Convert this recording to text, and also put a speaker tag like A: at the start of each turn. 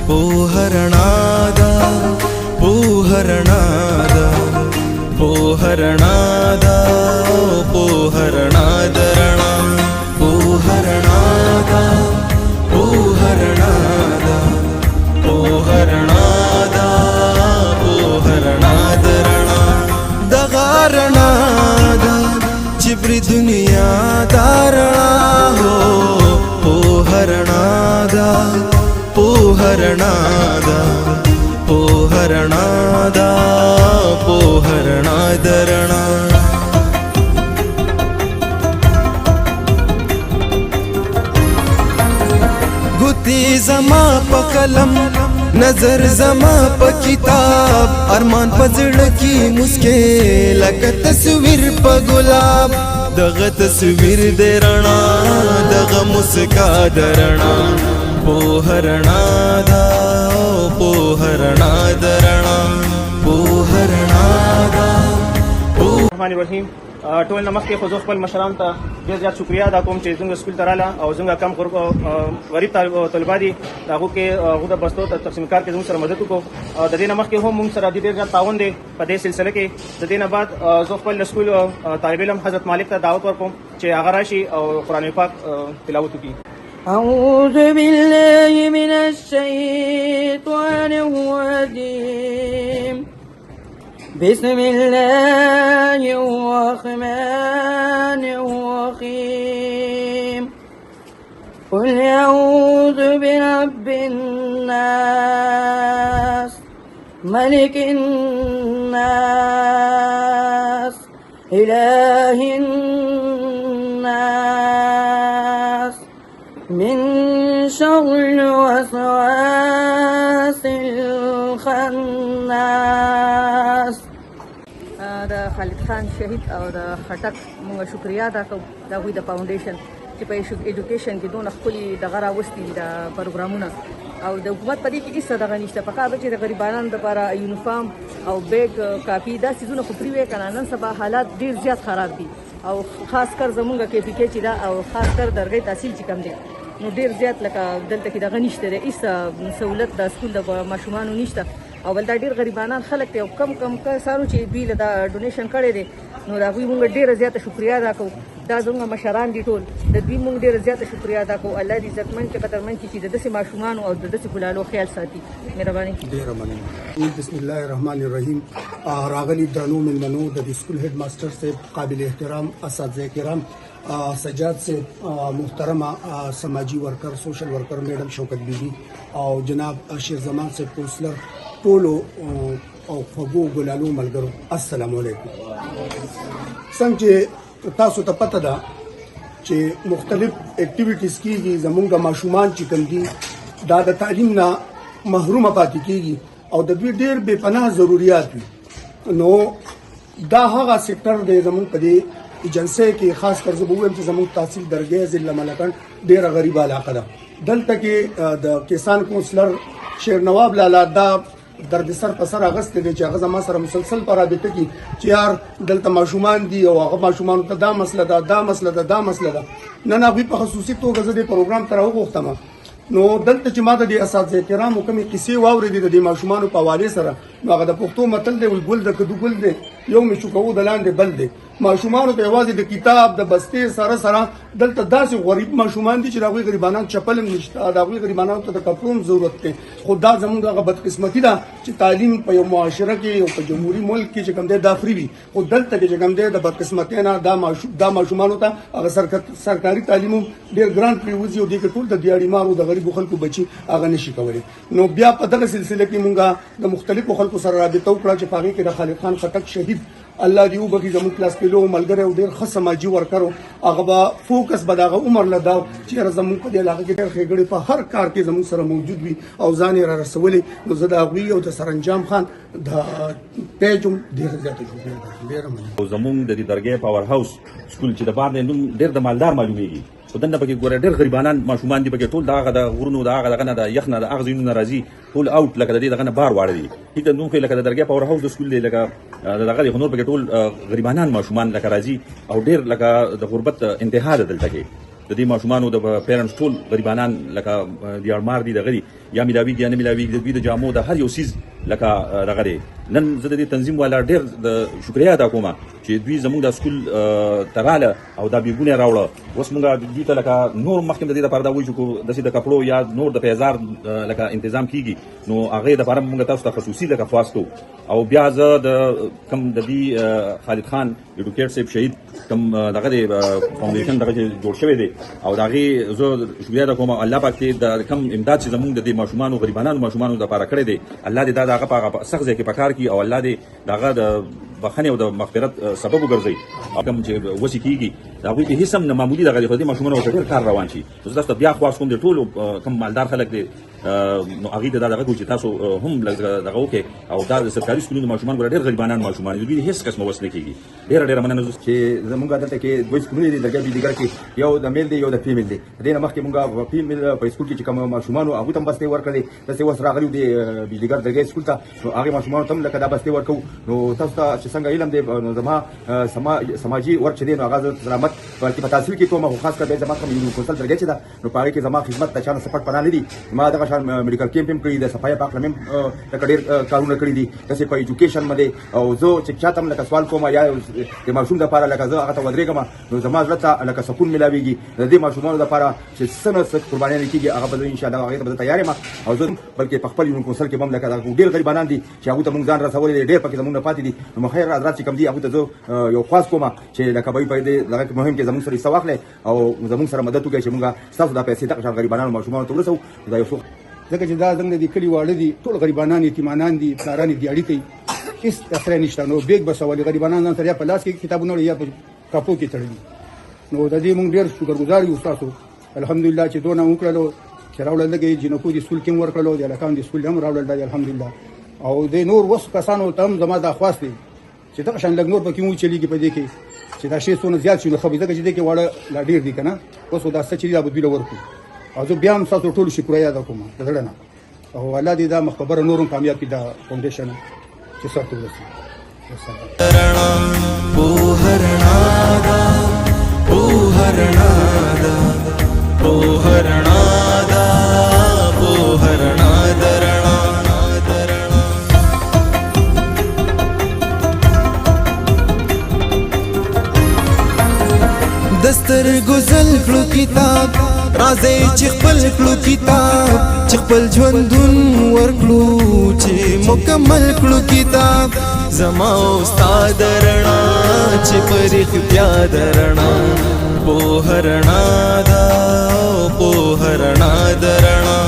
A: पोहरणादा पोहरणादा पोहरणादा पोहरणादरणा पोहरणादा पोहरणादा पोहरणादा पोहरणादरणा दगारणादा चिब्री दुनिया दारणा हो पोहरणादा पोहरणादा पोहरणादा पोहरणादरणा गुती जमा प कलम नजर जमा प किताब अरमान पजड़ की मुस्के लग तस्वीर प गुलाब दग तस्वीर दे रणा दग मुस्का दरणा पोहरणादा पोहरणादरणा पोहरणादा
B: रहीम ټول نمخکې خو زه خپل مشرانو ته ډېر زیات شکریا ادا کوم چې زموږ سکول ته راله او زموږ کم غریب طلبا دي د هغو کې هغو د بستو ته تقسیم کار کې زموږ سره مدد وکړو د دې نه مخکې هم موږ سره ډېر زیات تعاون دی په دې سلسله کې د دې نه بعد زه خپل د سکول طالب علم حضرت مالک ته دعوت ورکوم چې هغه راشي او قرآن پاک تلاوت وکړي.
C: أعوذ بالله من الشيطان الرجيم بسم الله الرحمن الرحيم قل أعوذ برب الناس ملك الناس إله الناس من شر الوسواس الخناس.
D: د خالد خان شهید او د خټک موږ شکریا ادا کوو د هغوی د فاونډیشن چې په ایجوکیشن کې دونه ښکلي دغه راوستي د پروګرامونه او د حکومت په دې کې هېڅ دغه نشته. پکار ده چې د غریبانو دپاره یونیفارم او بیګ کاپي دا څیزونه خو فري وی که نه. نن سبا حالات ډېر زیات خراب دي او خاص کر زمونږ KPK چې ده او خاص کر درغې تحصیل چې کم دی نو ډېر زیات لکه دلته کې دغه نشته دی هېڅ سهولت د سکول د ماشومانو نشته او بل دا ډېر غریبانان خلک دی او کم کسانو چې دوی له دا ډونیشن کړی دی نو د هغوی مونږ ډېره زیاته شکریا ادا کوو. دا زموږ مشران دي ټول د دوی مونږ ډېره زیاته شکریا ادا کوو. الله دې عزتمن چې قدرمن کړي چې د داسې ماشومانو او د داسې ګلالو خیال ساتي. مهرباني.
E: ډېره مننه. بسم الله الرحمن الرحیم. راغلي درنو مېلمنو د سکول هډ ماسټر صاحب قابل احترام اساتذه کرام سجاد سے محترمہ سماجی ورکر سوشل ورکر میڈم شوکت بیبی او جناب شیر زمان سے کونسلر ټولو او خوږو ګلالو ملګرو السلام علیکم. څنګه تاسو ته پته ده چې مختلف اکټیویټیز کیږي زمونږ ماشومان چې کوم دي دا د تعلیم نه محروم پاتې کیږي او د دوی ډېر بې پناه ضرورت وي. نو دا هغه سېکټر دی زمونږ په دې ایجنسی کې خاص کر زه به ووایم چې زموږ تحصیل درګۍ ضلع ملکن ډېره غریبه علاقه ده. دلته کې د کسان کونسلر شیر نواب لالا دا درد سر په سر اغستې دی چې هغه زما سره مسلسل په رابطه کې چې یار دلته ماشومان دي او هغه ماشومانو ته دا مسله ده دا مسله ده دا مسله ده. نن هغوی په خصوصي توګه زه دې پروګرام ته راوغوښتم نو دلته چې ما د دې اساتذه کرامو کومې کیسې واورېدې د دې ماشومانو په حوالې سره نو هغه د پښتو متل دی ګل د کدو ګل دی یو مې چوکو د لاندې بل دی. ماشومانو ته یوازې د کتاب د بستې سره سره دلته داسې غریب ماشومان دي چې د هغوی غریبانان چپل هم نشته د هغوی غریبانانو ته د کپړو هم ضرورت دی. خو دا زموږ هغه بدقسمتي ده چې تعلیم په یو معاشره کې او په جمهوري ملک کې چې کوم دی دا فري وي خو دلته کې چې کوم دی د بدقسمتۍ نه دا ماشومانو ته هغه سرکاري تعلیم هم ډېر ګران پرېوځي او دې کې ټول د دیاړیمارو د غریبو خلکو بچي هغه نشي کولی. نو بیا په دغه سلسله کې مونږ د مختلفو خلکو سره رابطه وکړه چې په هغې کې د خالد خان خټک شهید الله دې وبخي زموږ کلاس پیلو ملګری او ډېر ښه سماجي ورکر هغه به فوکس به د هغه عمر له دا چې یاره زموږ په دې علاقه کې ډېر ښېګړې په هر کار کې زموږ سره موجود وي او ځان یې را رسولی. نو زه د هغوی او د سرانجام خان د پیج هم ډېره زیاته شکریه ده. ډېره مننه.
F: زموږ د دې درګۍ پاور هاوس سکول چې د باندې نوم ډېر د مالدار معلومیږي خو دننه پکې ګوره ډېر غریبانان ماشومان دي پکې ټول د هغه د غرونو د هغه دغه نه د یخ نه د هغه ځایونو نه راځي ټول اوټ لکه د دې دغه نه بار واړه دي. هېڅ نوم خو لکه د درګۍ پاور هاوس د سکول دی لکه دغه دی خو نور پکې ټول غریبانان ماشومان لکه راځي او ډېر لکه د غربت انتها ده دلته کې د د دې ماشومانو د پیرنټس ټول غریبانان لکه د اړمار دي دغه دي یا ملاویږي یا نه ملاویږي د دوی د جامو د هر یو سیز لکه دغه دی. نن زه د دې تنظیم والا ډېر د شکریا ادا کوم چې دوی زموږ د سکول ته راله او دا بیګونه راوړه. اوس موږ دوی ته لکه نور مخکې د دې لپاره دا وایو چې داسې د کپړو یا نور د پیزار لکه تنظیم کیږي نو هغې دپاره موږ تاسو ته خصوصي لکه فاس کوو. او بیا زه د کوم د دې خالد خان ایډوکیټ صاحب شهید کوم دغه دی فاونډیشن دغه چې جوړ شوی دی او د هغې زه شکریا ادا کوم الله پاک چې د کوم امداد چې زموږ د دې ماشومانو غریبانانو ماشومانو دپاره کړی دی الله دې دا د هغه په هغه سخت ځای کې په کار کړي او الله دې د هغه د بخښنې او د مغفرت سبب وګرځوي. کوم چې وسې کېږي د هغوی کې هېڅ هم نه معمولي دغه دی خو د دې ماشومانو ورته ډېر کار روان شي. زه تاسو ته بیا خواست کوم د ټولو کوم مالدار خلک دی نو هغوی ته دا دغه کوو چې تاسو هم لږ دغه وکړئ او دا د سرکاري سکولونو ماشومان ګوره ډېر غریبانان ماشومان دي دوی هېڅ قسمه وس نه کېږي. ډېره مننه
G: چې زمونږ دلته کې دوه سکولونه دي درګه بیلګر کې یو د میل دی یو د فیمیل دی. د دې نه مخکې مونږ فیمیل په سکول کې چې کوم ماشومان هغوی ته هم بستې ورکړلې داسې اوس راغلي دي بیلګر درګه سکول ته نو هغې ماشومانو ته هم لکه دا بستې ورکوو. نو تاسو ته چې څنګه علم دی نو زما سماجي ورک چې دی نو هغه زه سلامت بلکې په تحصیل کې کوم خو خاص کر زما کوم یونیورسل درګه چې ده نو په هغې کې زما خدمت د چا نه څه پټ پناه نه دي. ما دغه شان میډیکل کیمپ هم کړي د صفایي پاک لمې لکه ډېر کارونه کړي دي داسې په ایجوکیشن باندې. او زه چې چا ته هم لکه سوال کوم یا د ماشوم دپاره لکه زه هغه ته ودرېږم نو زما زړه ته لکه سکون میلاویږي. د دې ماشومانو دپاره چې څه نه څه قربانیانې کېږي هغه به زه انشاءالله هغې ته به زه تیار یم او زه بلکې په خپل یونیورسل کې به هم لکه ډېر غریبانان دي چې هغوی ته مونږ ځان رسولی دی ډېر پکې زمونږ نه پاتې دي. نو خیر حضرات چې کوم دي هغوی ته زه یو خواست کوم چې لکه به په دې دغه کې مهم کې زمونږ سره حصه واخلئ او زمونږ سره مدد وکړئ چې مونږ ستاسو دا پیسې دغه شان غریبانانو ماشومانو ته ورسوو. دا یو څو
E: ځکه چې دا زموږ د کلي واړه دي ټول غریبانان یتیمانان دي پلاران دي اړیکې کوي هېڅ اثر نشته. نو بیګ بس ولې غریبانان ځان سره یا په لاس کې کتابونه یا په کاپو کې تړلي. نو د دې موږ ډېر شکرګزار یو ستاسو الحمدلله چې دونه وکړلو چې راوړل لږې جنکو د سکول کې هم ورکړلو د هلکانو د سکول هم راوړل دی الحمدلله. او د نور وس کسانو ته هم زما دا خواست دی چې دغه شان لږ نور پکې وچلېږي په دې کې چې دا شی څونه زیات شي نو ښه وي ځکه چې دې کې واړه لا ډېر دي که نه اوس دا څه چې دي دا به دوی له ورکړو. او زه بیا هم ستاسو ټولو شکریه ادا کوم د زړه نه او الله دې دا مخبره نور هم کامیاب کړي دا فاونډیشن چې سر ته ورسي.
A: دستر گزل کلو کتاب راځي چې خپل کلو کتاب چې خپل ژوندون ورکلو چې مکمل کلو کتاب زما استاد رڼا چې پر اختیا درنا په هرنا دا په هرنا درنا